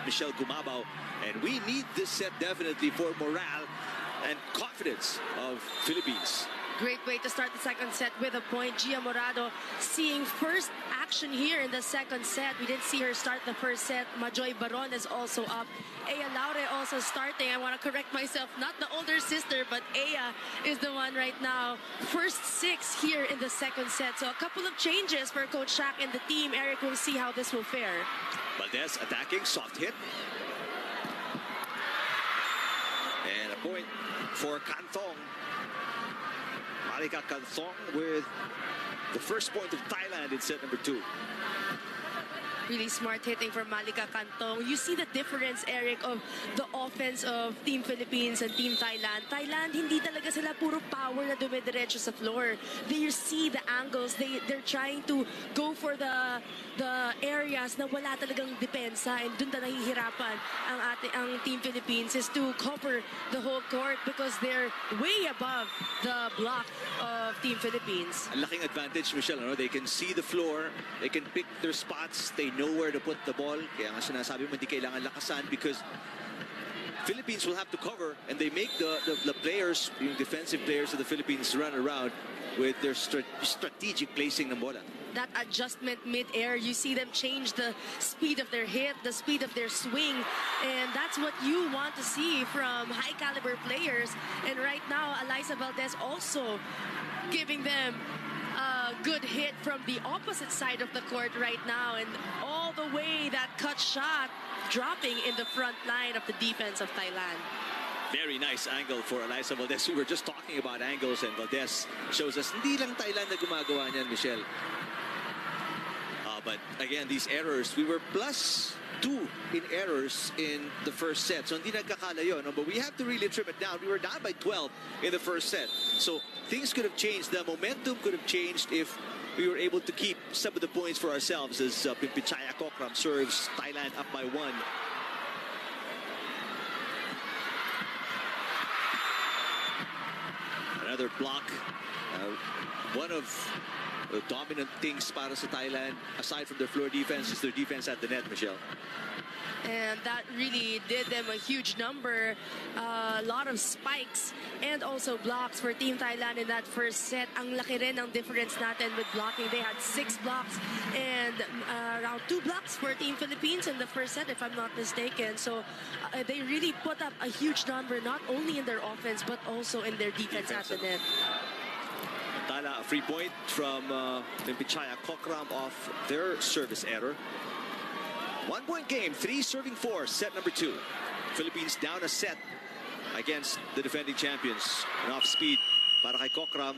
Michelle Gumabao. And we need this set definitely for morale and confidence of Philippines. Great way to start the second set with a point. Gia Morado seeing first action here in the second set. We didn't see her start the first set. Majoy Baron is also up. Aya Laure also starting. I want to correct myself. Not the older sister, but Aya is the one right now. First 6 here in the second set. So a couple of changes for Coach Shaq and the team. Eric will see how this will fare. Valdez attacking, soft hit. And a point for Cantong. Marika Cantong with the first point of Thailand in set number 2. Really smart hitting from Malika Cantong. You see the difference, Eric, of the offense of Team Philippines and Team Thailand. Thailand, hindi talaga sila puro power na dumidiretso sa floor. They see the angles. They're trying to go for the areas na wala talagang depensa, and dun na nahihirapan ang Team Philippines is to cover the whole court because they're way above the block of Team Philippines. Ang laking advantage, Michelle. No? They can see the floor. They can pick their spots. They know where to put the ball. Kaya nga sinasabi mo, hindi kailangan lakasan because Philippines will have to cover, and they make the players, yung defensive players of the Philippines, run around with their strategic placing ng bola. That adjustment mid-air, you see them change the speed of their hit, the speed of their swing, and that's what you want to see from high-caliber players. And right now, Eliza Valdez also giving them a good hit from the opposite side of the court right now, and all the way that cut shot dropping in the front line of the defense of Thailand. Very nice angle for Eliza Valdez. We were just talking about angles, and Valdez shows us hindi lang Thailand na gumagawa niyan, Michelle. But again, these errors, we were +2 in errors in the first set. So hindi nagkakalayo, no? But we have to really trim it down. We were down by 12 in the first set. So things could have changed. The momentum could have changed if we were able to keep some of the points for ourselves as Pimpichaya Kokram serves Thailand up by 1. Another block. One of the dominant things para sa Thailand, aside from their floor defense, is their defense at the net, Michelle. And that really did them a huge number. A lot of spikes and also blocks for Team Thailand in that first set. Ang laki rin ang difference natin with blocking. They had 6 blocks and around 2 blocks for Team Philippines in the first set, if I'm not mistaken. So they really put up a huge number, not only in their offense, but also in their defense at the net. Tala, a free point from Pimpichaya Kokram off their service error. 1-point game, 3 serving 4, set number 2. Philippines down a set against the defending champions. And off speed para kay Kokram.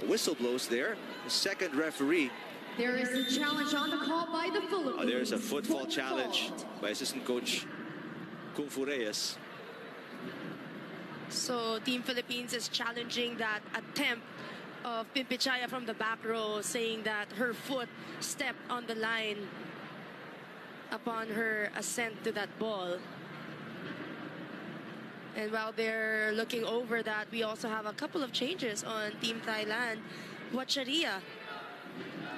Whistle blows there. The second referee. There is a challenge on the call by the Philippines. There's a footfall challenge by assistant coach Kung Fu Reyes. So Team Philippines is challenging that attempt of Pimpichaya from the back row, saying that her foot stepped on the line upon her ascent to that ball. And while they're looking over that, we also have a couple of changes on Team Thailand. Wacharia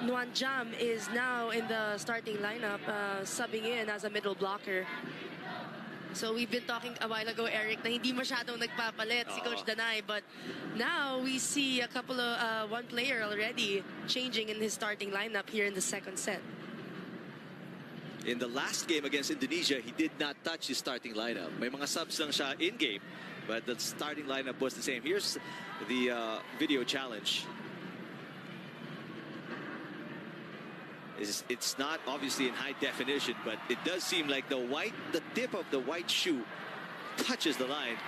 Nuanjam is now in the starting lineup, subbing in as a middle blocker. So we've been talking a while ago, Eric, na hindi masyadong nagpapalit si Coach Danay, but now we see a couple of one player already changing in his starting lineup here in the second set. In the last game against Indonesia, he did not touch his starting lineup. May mga subs lang siya in-game, but the starting lineup was the same. Here's the video challenge. It's not obviously in high definition, but it does seem like the tip of the white shoe touches the line.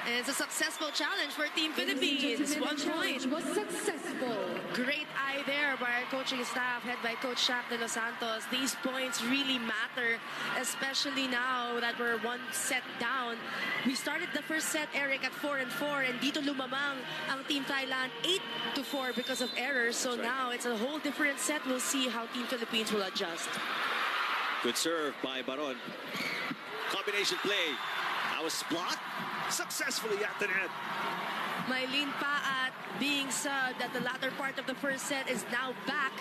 And it's a successful challenge for Team Philippines. 1 point. Was successful. Great eye there by our coaching staff, head by Coach Shaq de los Santos. These points really matter, especially now that we're 1 set down. We started the first set, Eric, at 4-4, and dito lumamang ang Team Thailand 8-4 because of errors. So now it's a whole different set. We'll see how Team Philippines will adjust. Good serve by Baron. Combination play. That was blocked successfully at the net. Maylene Paat being subbed at the latter part of the first set, is now back.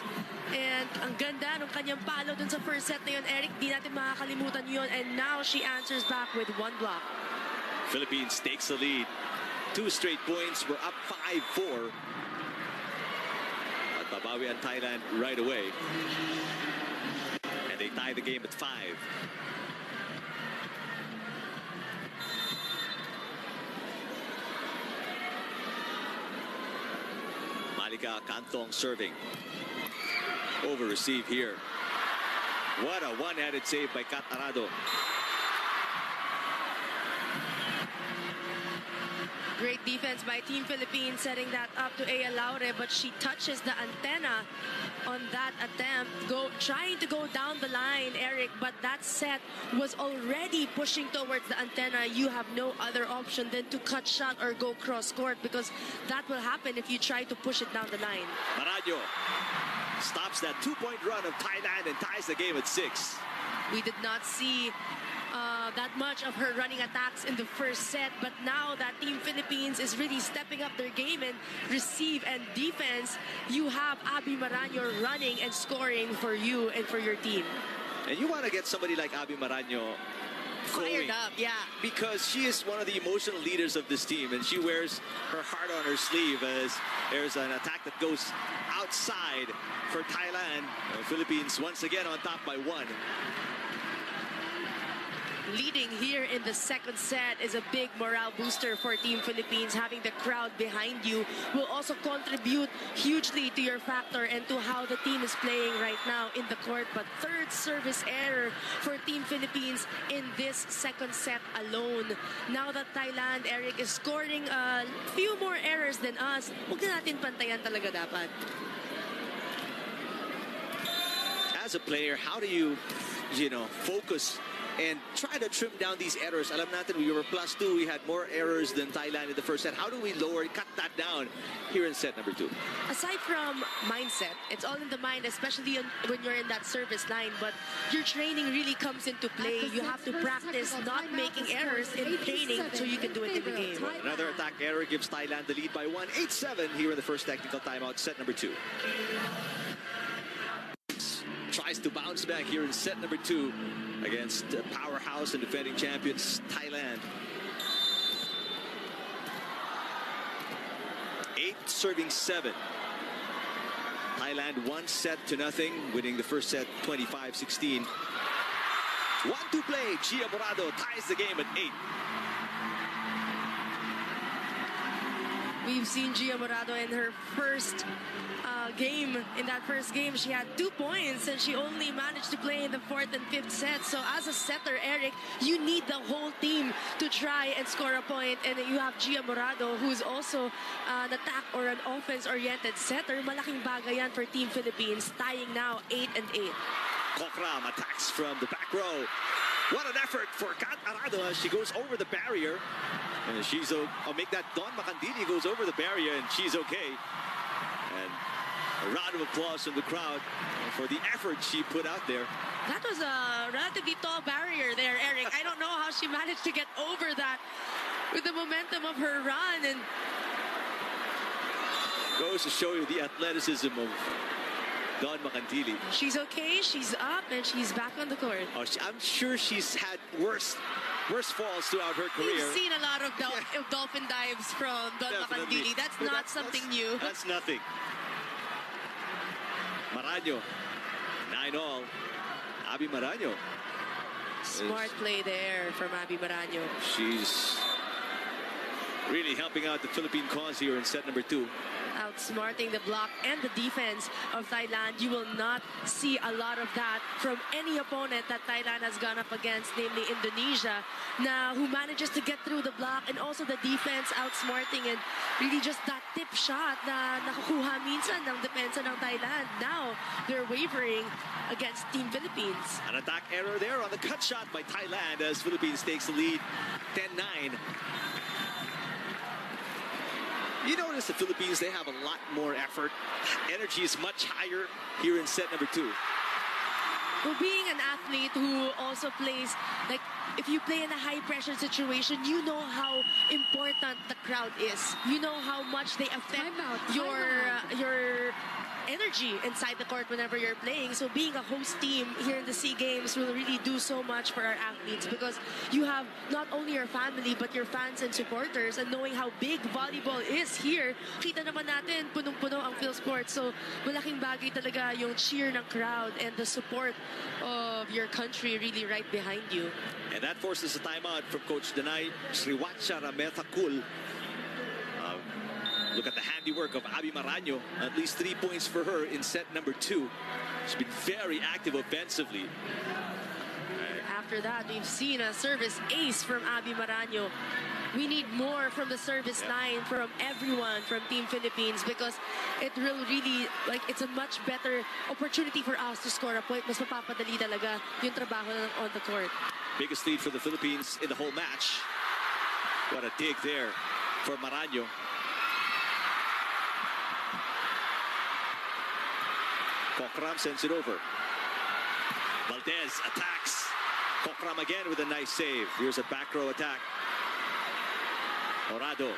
And ang ganda ng kanyang palo dun sa first set na yun, Eric. Di natin makakalimutan yun. And now she answers back with one block. Philippines takes the lead. 2 straight points. We're up 5-4. At babawi ang Thailand right away. And they tie the game at 5. Malika Kantong serving. Over receive here. What a one-handed save by Kat Arado. Great defense by Team Philippines, setting that up to Ea Laure, but she touches the antenna on that attempt, trying to go down the line, Eric, but that set was already pushing towards the antenna. You have no other option than to cut shot or go cross court, because that will happen if you try to push it down the line. Maranyo stops that 2-point run of Thailand and ties the game at 6. We did not see that much of her running attacks in the first set, but now that Team Philippines is really stepping up their game in receive and defense, you have Abby Maranyo running and scoring for you and for your team. And you want to get somebody like Abby Maranyo fired up, yeah. Because she is one of the emotional leaders of this team, and she wears her heart on her sleeve as there's an attack that goes outside for Thailand. Philippines once again on top by 1. Leading here in the second set is a big morale booster for Team Philippines. Having the crowd behind you will also contribute hugely to your factor and to how the team is playing right now in the court. But third service error for Team Philippines in this second set alone. Now that Thailand, Eric, is scoring a few more errors than us, huwag na natin pantayan talaga dapat. As a player, how do you focus and try to trim down these errors? Alam natin, we were +2. We had more errors than Thailand in the first set. How do we cut that down here in set number 2? Aside from mindset, it's all in the mind, especially when you're in that service line. But your training really comes into play. You have to practice not making errors in training so you can do it in the game. Another attack error gives Thailand the lead by 1. 8-7 here in the first technical timeout, set number 2. Tries to bounce back here in set number 2 against powerhouse and defending champions Thailand. 8 serving 7. Thailand 1-0, winning the first set 25-16. 1-2 play. Gia Morado ties the game at 8. We've seen Gia Morado in her first game. In that first game, she had 2 points and she only managed to play in the 4th and 5th set. So as a setter, Eric, you need the whole team to try and score a point. And you have Gia Morado, who's also an attack or an offense-oriented setter. Malaking bagay yan for Team Philippines, tying now 8-8. Kokram attacks from the back row. What an effort for Kat Arado as she goes over the barrier. And she's make that Dawn Macandini goes over the barrier and she's okay. And a round of applause from the crowd for the effort she put out there. That was a relatively tall barrier there, Eric. I don't know how she managed to get over that with the momentum of her run. And goes to show you the athleticism of Dawn Macandili. She's okay, she's up, and she's back on the court. Oh, I'm sure she's had worse falls throughout her career. We've seen a lot of dolphin dives from Dawn Macandili. That's not something new. That's nothing. Maranyo, 9-all. Abby Maranyo. Smart play there from Abby Maranyo. She's really helping out the Philippine cause here in set number 2. Outsmarting the block and the defense of Thailand. You will not see a lot of that from any opponent that Thailand has gone up against, namely Indonesia, now who manages to get through the block, and also the defense outsmarting, and really just that tip shot na nakukuha minsan ng depensa ng Thailand. Now they're wavering against Team Philippines. An attack error there on the cut shot by Thailand as Philippines takes the lead 10-9. You notice the Philippines, they have a lot more effort. Energy is much higher here in set number 2. Well, being an athlete who also plays like if you play in a high-pressure situation, you know how important the crowd is. You know how much they affect your energy inside the court whenever you're playing. So being a host team here in the SEA Games will really do so much for our athletes, because you have not only your family but your fans and supporters, and knowing how big volleyball is here, kita naman natin punong-puno ang field sports. So malaking bagay talaga yung cheer ng crowd and the support of your country really right behind you. And that forces a timeout from Coach Danay Sriwacha Ramethakul. Look at the handiwork of Abby Maraño. At least 3 points for her in set number 2. She's been very active offensively. After that, we've seen a service ace from Abby Maraño. We need more from the service line from everyone from Team Philippines, because it will really, like, it's a much better opportunity for us to score a point. Mas mapapadali talaga yung trabaho on the court. Biggest lead for the Philippines in the whole match. What a dig there for Maraño. Kokram sends it over. Valdez attacks. Kokram again with a nice save. Here's a back row attack. Morado.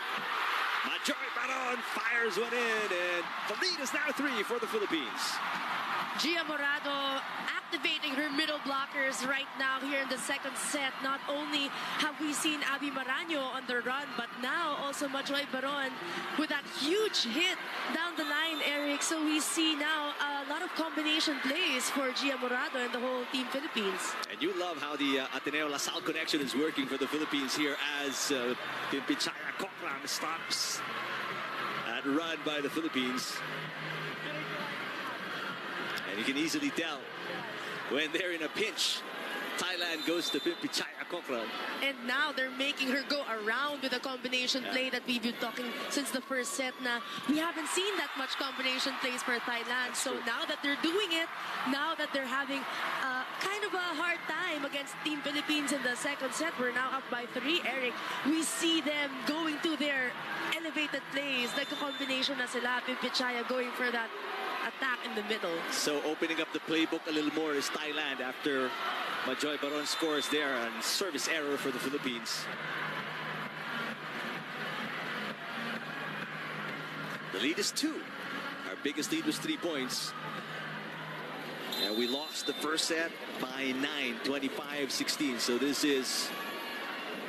Majoy Baron fires one in, and the lead is now 3 for the Philippines. Gia Morado activating her middle blockers right now here in the second set. Not only have we seen Abby Maraño on the run, but now also Majoy Baron with that huge hit down the line, Eric. So we see now a lot of combination plays for Gia Morado and the whole Team Philippines. And you love how the Ateneo LaSalle connection is working for the Philippines here, as Pichaya Kokram stops that run by the Philippines. And you can easily tell when they're in a pinch, Thailand goes to Pichaya Kokram. And now they're making her go around with a combination play that we've been talking since the first set. Now we haven't seen that much combination plays for Thailand. So now that they're doing it, now that they're having kind of a hard time against Team Philippines in the second set, we're now up by 3, Eric. We see them going to their elevated plays, like a combination na sila, Pichaya going for that attack in the middle. So opening up the playbook a little more is Thailand after Majoy Baron scores there, and service error for the Philippines. The lead is 2. Our biggest lead was 3 points. And we lost the first set by 9, 25-16. So this is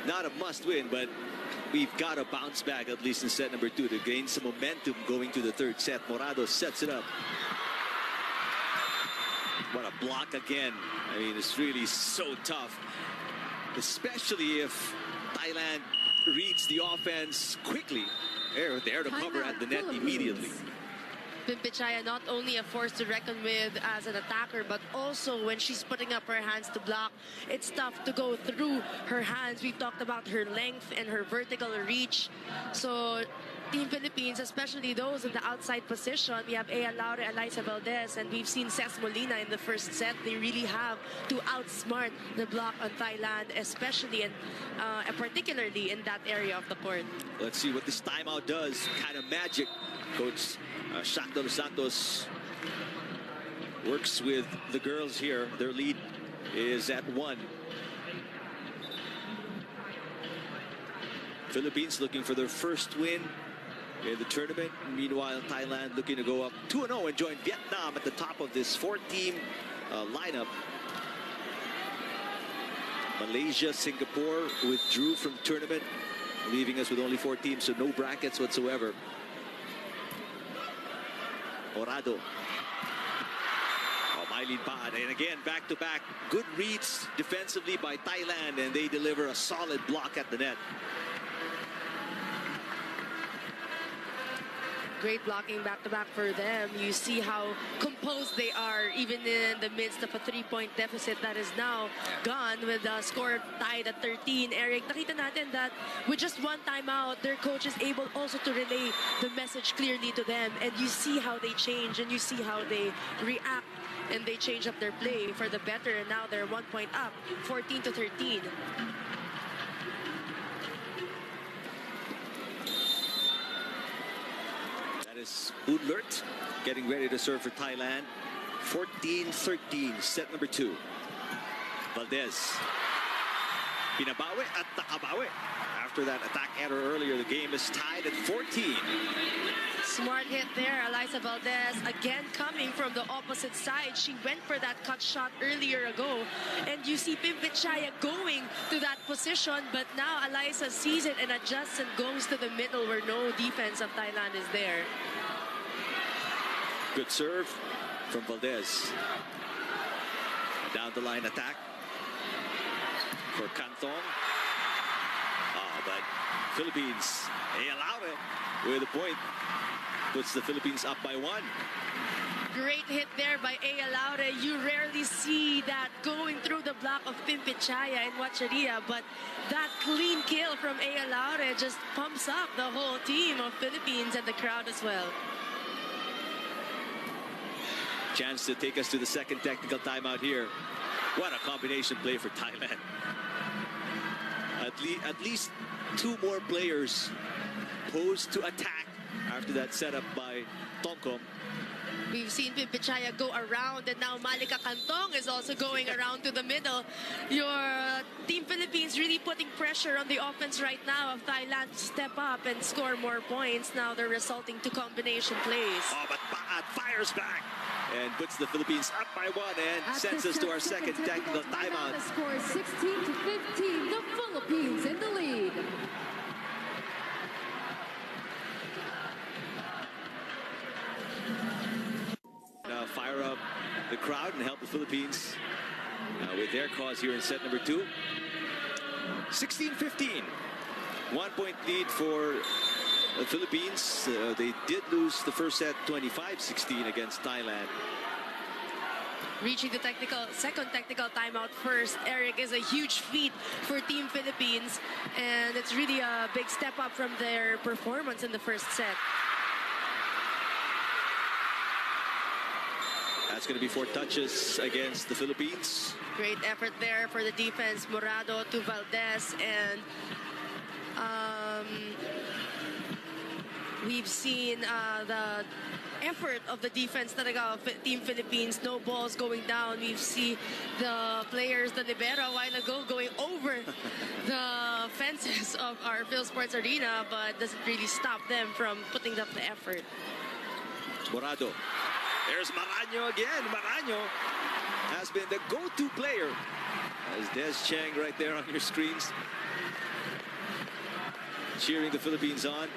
not a must win, but we've got to bounce back at least in set number 2 to gain some momentum going to the third set. Morado sets it up. What a block again. I mean, it's really so tough, especially if Thailand reads the offense quickly. They're there to cover at the net immediately. Pichaya not only a force to reckon with as an attacker, but also when she's putting up her hands to block, it's tough to go through her hands. We've talked about her length and her vertical reach. So Team Philippines, especially those in the outside position, we have Ea Laure, Eliza Valdez, and we've seen Ces Molina in the first set. They really have to outsmart the block on Thailand, especially and particularly in that area of the court. Let's see what this timeout does. Kind of magic. Coach Shakhtar Santos works with the girls here. Their lead is at 1. Philippines looking for their first win in the tournament. Meanwhile, Thailand looking to go up 2-0 and join Vietnam at the top of this 4-team lineup. Malaysia, Singapore withdrew from the tournament, leaving us with only 4 teams, so no brackets whatsoever. Morado. Oh, Mylene Bad. And again, back-to-back good reads defensively by Thailand, and they deliver a solid block at the net. Great blocking back-to-back for them. You see how composed they are, even in the midst of a 3-point deficit that is now gone, with the score tied at 13. Eric, nakita natin that with just 1 timeout, their coach is able also to relay the message clearly to them. And you see how they change, and you see how they react, and they change up their play for the better. And now they're 1 point up, 14-13. Is Udlert getting ready to serve for Thailand. 14-13, set number 2. Valdez. Pinabawi at nakabawi. After that attack error earlier, the game is tied at 14. Smart hit there, Eliza Valdez again coming from the opposite side. She went for that cut shot earlier ago, and you see Pimpichaya going to that position, but now Eliza sees it and adjusts and goes to the middle where no defense of Thailand is there. Good serve from Valdez. Down the line attack for Cantong. But Philippines, they allowed it with a point. Puts the Philippines up by 1. Great hit there by A. Laure. You rarely see that going through the block of Pimpichaya and Wacharia, but that clean kill from A. Laure just pumps up the whole team of Philippines and the crowd as well. Chance to take us to the second technical timeout here. What a combination play for Thailand. At least 2 more players posed to attack after that setup by Tongkom. We've seen Pimpichaya go around, and now Malika Cantong is also going around to the middle. Your Team Philippines really putting pressure on the offense right now of Thailand to step up and score more points. Now they're resulting to combination plays. Oh, but Baat fires back and puts the Philippines up by 1 and sends us to our second technical timeout. The score is 16 to 15. The Philippines in the lead. Fire up the crowd and help the Philippines with their cause here in set number 2. 16-15. 1 point lead for the Philippines. They did lose the first set 25-16 against Thailand. Reaching the second technical timeout first, Eric, is a huge feat for Team Philippines, and it's really a big step up from their performance in the first set. That's going to be 4 touches against the Philippines. Great effort there for the defense. Morado to Valdez, and we've seen the effort of the defense talaga of Team Philippines. No balls going down. We see the players, the libero a while ago, going over the fences of our Phil Sports Arena, but doesn't really stop them from putting up the effort. Morado. There's Maraño again. Maraño has been the go-to player. As Des Chang right there on your screens, cheering the Philippines on.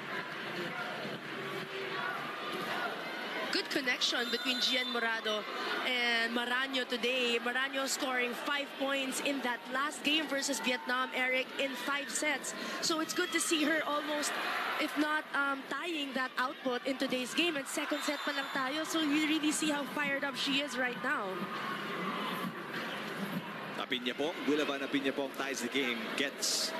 Good connection between Gian Morado and Maraño today. Maraño scoring 5 points in that last game versus Vietnam, Eric, in 5 sets. So it's good to see her almost, if not tying that output in today's game. And second set pa lang tayo, so you really see how fired up she is right now. Apiñapong, Wilavan Apiñapong ties the game, gets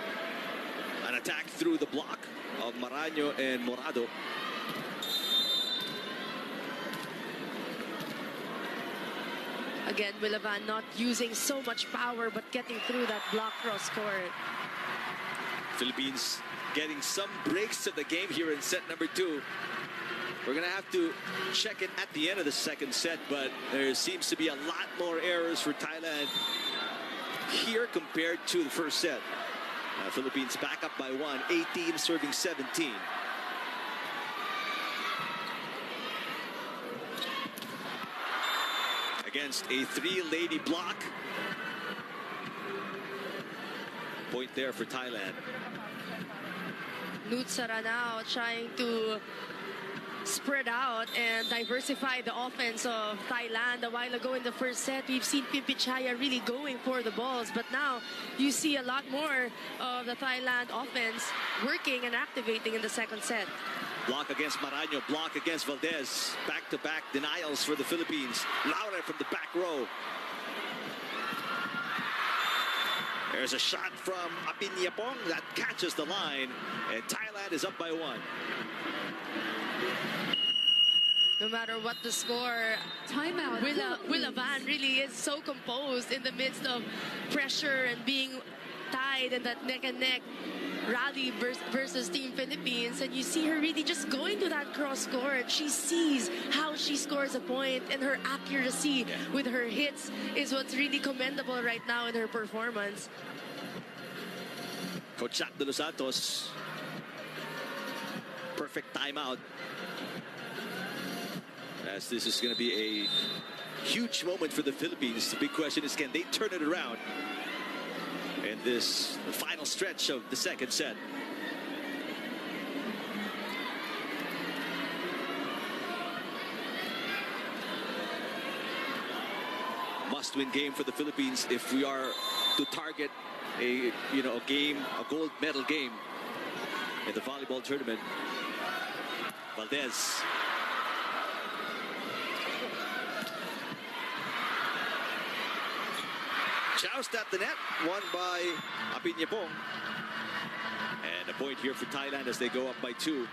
an attack through the block of Maraño and Morado. Again, Wilavan not using so much power, but getting through that block cross court. Philippines getting some breaks to the game here in set number 2. We're going to have to check it at the end of the second set, but there seems to be a lot more errors for Thailand here compared to the first set. Philippines back up by 1, 18 serving 17. Against a 3-lady block. Point there for Thailand. Nutsara now trying to spread out and diversify the offense of Thailand. A while ago in the first set, we've seen Pimpichaya really going for the balls, but now you see a lot more of the Thailand offense working and activating in the second set. Block against Maraño, block against Valdez. Back-to-back denials for the Philippines. Laure from the back row. There's a shot from Apiñapong that catches the line, and Thailand is up by 1. No matter what the score, Timeout. Wilavan really is so composed in the midst of pressure and being tied in that neck-and-neck rally versus Team Philippines, and you see her really just going to that cross court. She sees how she scores a point, and her accuracy with her hits is what's really commendable right now in her performance. Coach Jack de los Santos. Perfect timeout. As this is going to be a huge moment for the Philippines. The big question is, can they turn it around in this final stretch of the second set? Must-win game for the Philippines if we are to target a gold medal game in the volleyball tournament. Valdez. Joust at the net, won by Apiñapong. And a point here for Thailand as they go up by 2.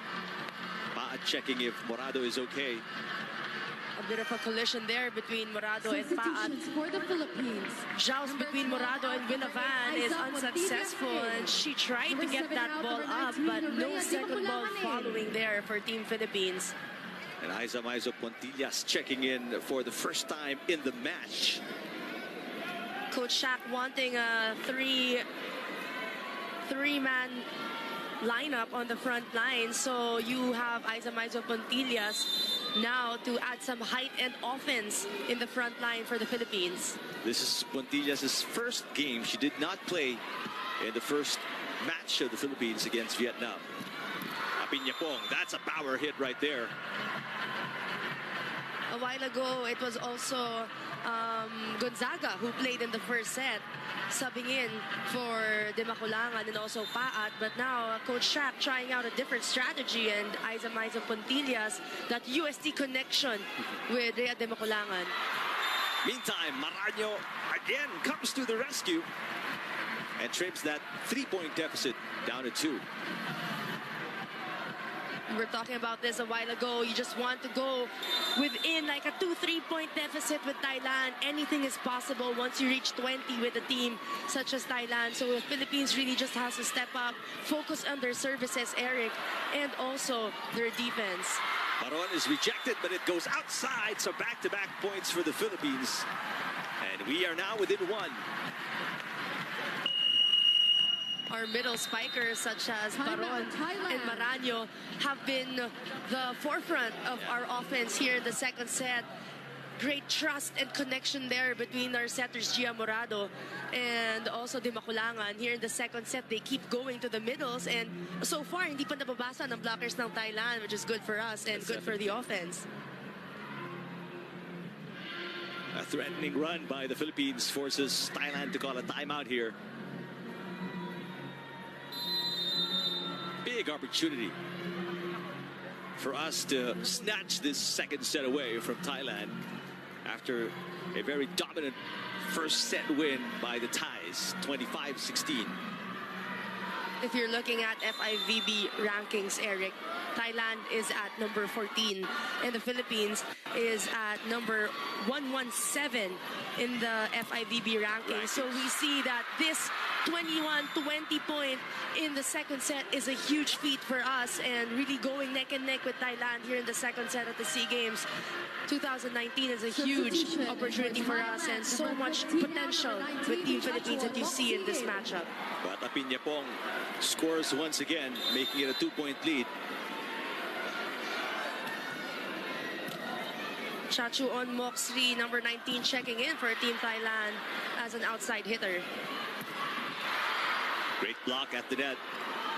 Paat checking if Morado is okay. A bit of a collision there between Morado and Paat. Substitutions for the Philippines. Joust between Morado and Villavan is unsuccessful, and she tried to get that ball up, but no second ball following there for Team Philippines. And Aiza Maizo Pontillas checking in for the first time in the match. Coach Shaq wanting a three-man lineup on the front line, so you have Aiza Maizo Pontillas now to add some height and offense in the front line for the Philippines. This is Pontillas' first game. She did not play in the first match of the Philippines against Vietnam. Apiñapong, that's a power hit right there. A while ago, it was also Gonzaga who played in the first set, subbing in for De Maculangan and also Paat. But now, Coach Shaq trying out a different strategy, and Aiza Maizo Pontillas, that UST connection with Rhea De Maculangan. Meantime, Maraño again comes to the rescue and trims that 3-point deficit down to 2. We were talking about this a while ago. You just want to go within like a 2-3 point deficit with Thailand. Anything is possible once you reach 20 with a team such as Thailand. So the Philippines really just has to step up, focus on their services, Eric, and also their defense. Baron is rejected, but it goes outside. So back-to-back points for the Philippines. And we are now within 1. Our middle spikers such as Baron and Maraño have been the forefront of our offense here in the second set. Great trust and connection there between our setters Gia Morado and also De Maculangan. Here in the second set, they keep going to the middles, and so far hindi pa nababasa ng blockers ng Thailand, which is good for us and good for the offense. A threatening run by the Philippines forces Thailand to call a timeout here. Big opportunity for us to snatch this second set away from Thailand after a very dominant first set win by the Thais, 25-16. If you're looking at FIVB rankings, Eric, Thailand is at number 14 and the Philippines is at number 117 in the FIVB rankings. So we see that this 21-20 point in the second set is a huge feat for us, and really going neck and neck with Thailand here in the second set at the SEA Games 2019 is a huge opportunity for us, and so much potential with Team Philippines that you see in this matchup. But Apiñapong scores once again, making it a 2-point lead. Chachuon Moksri, number 19, checking in for Team Thailand as an outside hitter. Great block at the net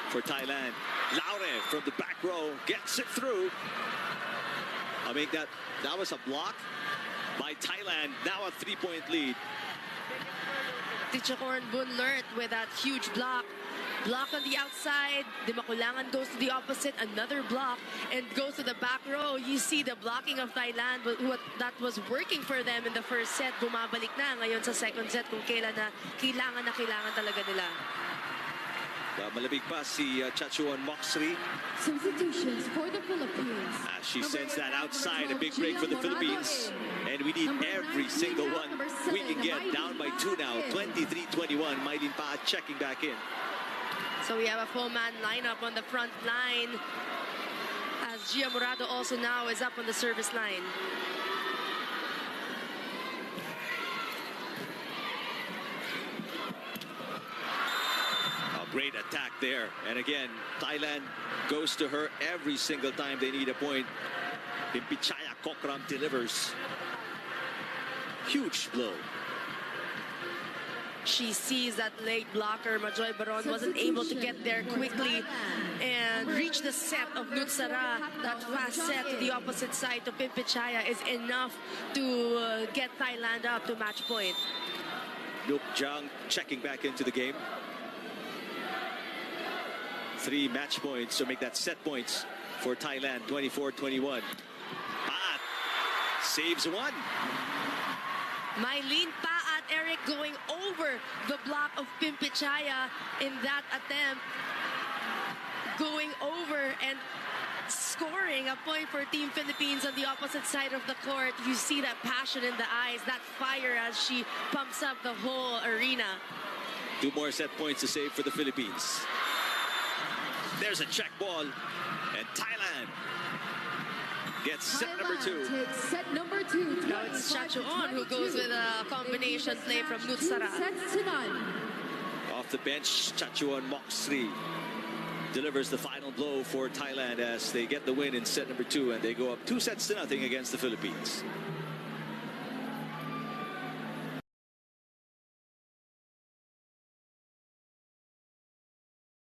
for Thailand. Laure from the back row gets it through. I mean, that was a block by Thailand. Now a 3-point lead. Tichakorn Bunlert with that huge block. Block on the outside. De Maculangan goes to the opposite. Another block and goes to the back row. You see the blocking of Thailand, that was working for them in the first set. Bumabalik na ngayon sa second set kung kailan na kailangan talaga nila. Malamig pa si Chachuon Moksri. Substitutions for the Philippines. She sends that outside, a big break for the Philippines. And we need every single one we can get. Down by 2 now, 23-21. Mylene Pa checking back in. So we have a 4-man lineup on the front line, as Gia Morado also now is up on the service line. Great attack there. And again, Thailand goes to her every single time they need a point. Pimpichaya Kokram delivers. Huge blow. She sees that late blocker. Majoy Baron wasn't able to get there quickly and reach the set of Nutsara. That fast set to the opposite side to Pimpichaya is enough to get Thailand up to match point. Luke Jang checking back into the game. 3 match points to make that set points for Thailand, 24-21. Paat saves one. Mylene Paat, Eric, going over the block of Pimpichaya in that attempt. Going over and scoring a point for Team Philippines on the opposite side of the court. You see that passion in the eyes, that fire as she pumps up the whole arena. 2 more set points to save for the Philippines. There's a check ball, and Thailand gets set number 2. Takes set number 2. Now it's Chachuon who goes with a combination play from Nutsara. 2 sets to none. Off the bench, Chachuon Moksri delivers the final blow for Thailand as they get the win in set number 2, and they go up 2 sets to nothing against the Philippines.